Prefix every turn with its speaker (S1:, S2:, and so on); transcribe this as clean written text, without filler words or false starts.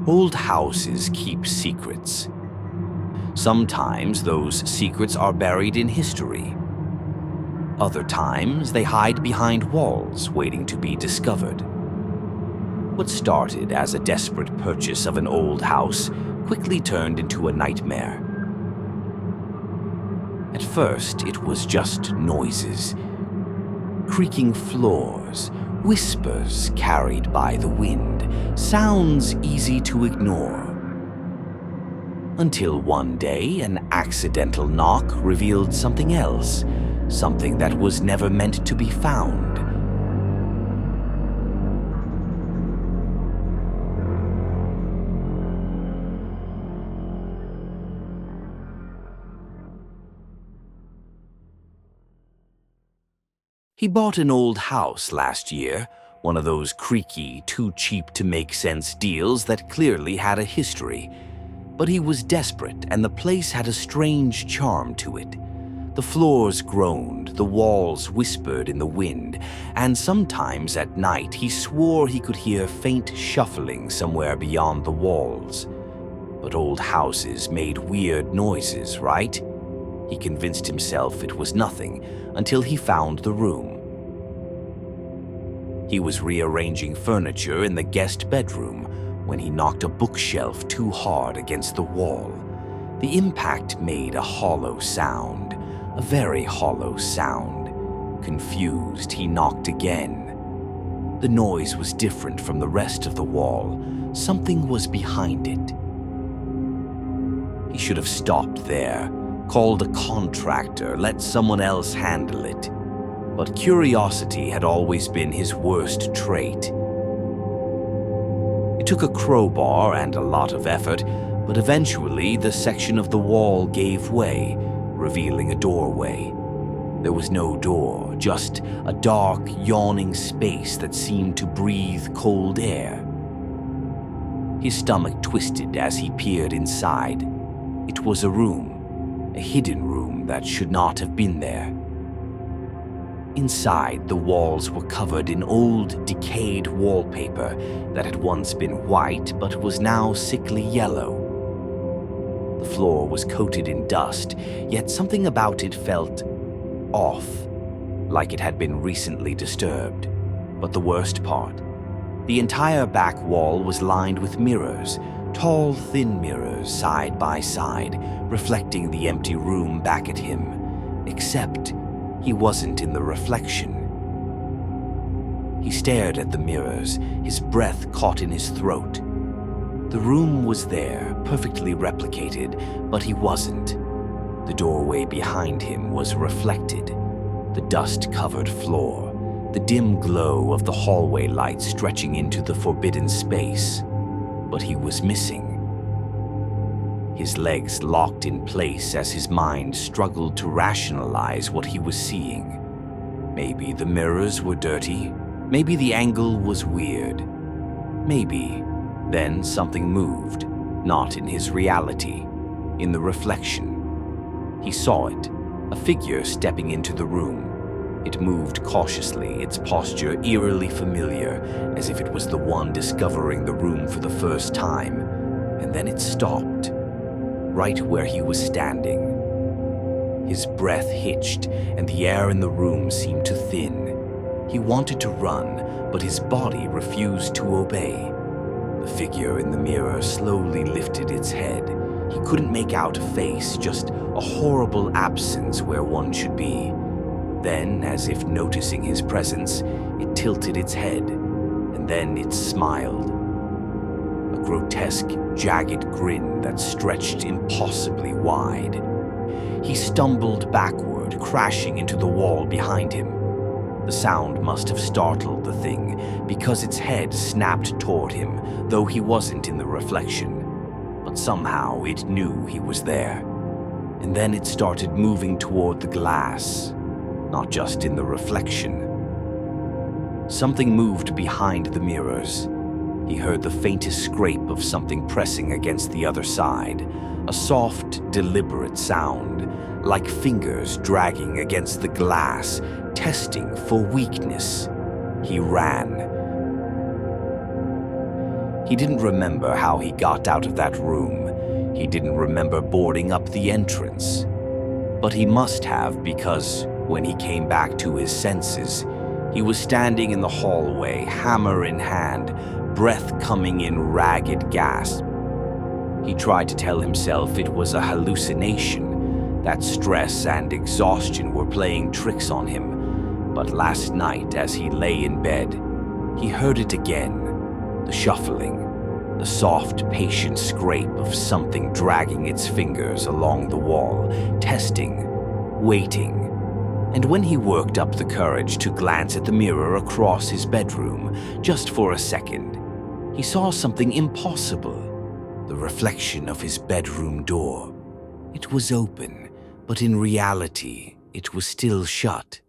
S1: Old houses keep secrets. Sometimes those secrets are buried in history. Other times they hide behind walls waiting to be discovered. What started as a desperate purchase of an old house quickly turned into a nightmare. At first, it was just noises. Creaking floors, whispers carried by the wind, sounds easy to ignore. Until one day, an accidental knock revealed something else, something that was never meant to be found. He bought an old house last year, one of those creaky, too cheap to make sense deals that clearly had a history. But he was desperate, and the place had a strange charm to it. The floors groaned, the walls whispered in the wind, and sometimes at night he swore he could hear faint shuffling somewhere beyond the walls. But old houses made weird noises, right? He convinced himself it was nothing until he found the room. He was rearranging furniture in the guest bedroom when he knocked a bookshelf too hard against the wall. The impact made a hollow sound, a very hollow sound. Confused, he knocked again. The noise was different from the rest of the wall. Something was behind it. He should have stopped there, called a contractor, let someone else handle it. But curiosity had always been his worst trait. It took a crowbar and a lot of effort, but eventually the section of the wall gave way, revealing a doorway. There was no door, just a dark, yawning space that seemed to breathe cold air. His stomach twisted as he peered inside. It was a room, a hidden room that should not have been there. Inside, the walls were covered in old, decayed wallpaper that had once been white but was now sickly yellow. The floor was coated in dust, yet something about it felt off, like it had been recently disturbed. But the worst part, the entire back wall was lined with mirrors, tall, thin mirrors side by side, reflecting the empty room back at him, except he wasn't in the reflection. He stared at the mirrors, his breath caught in his throat. The room was there, perfectly replicated, but he wasn't. The doorway behind him was reflected, the dust-covered floor, the dim glow of the hallway light stretching into the forbidden space. But he was missing. His legs locked in place as his mind struggled to rationalize what he was seeing. Maybe the mirrors were dirty. Maybe the angle was weird. Maybe. Then something moved, not in his reality, in the reflection. He saw it, a figure stepping into the room. It moved cautiously, its posture eerily familiar, as if it was the one discovering the room for the first time. And then it stopped, right where he was standing. His breath hitched, and the air in the room seemed to thin. He wanted to run, but his body refused to obey. The figure in the mirror slowly lifted its head. He couldn't make out a face, just a horrible absence where one should be. Then, as if noticing his presence, it tilted its head, and then it smiled. A grotesque, jagged grin that stretched impossibly wide. He stumbled backward, crashing into the wall behind him. The sound must have startled the thing, because its head snapped toward him, though he wasn't in the reflection. But somehow it knew he was there. And then it started moving toward the glass, not just in the reflection. Something moved behind the mirrors. He heard the faintest scrape of something pressing against the other side, a soft, deliberate sound, like fingers dragging against the glass, testing for weakness. He ran. He didn't remember how he got out of that room. He didn't remember boarding up the entrance. But he must have, because when he came back to his senses, he was standing in the hallway, hammer in hand, breath coming in ragged gasps. He tried to tell himself it was a hallucination, that stress and exhaustion were playing tricks on him. But last night, as he lay in bed, he heard it again. The shuffling, the soft, patient scrape of something dragging its fingers along the wall, testing, waiting. And when he worked up the courage to glance at the mirror across his bedroom, just for a second, he saw something impossible. The reflection of his bedroom door. It was open, but in reality, it was still shut.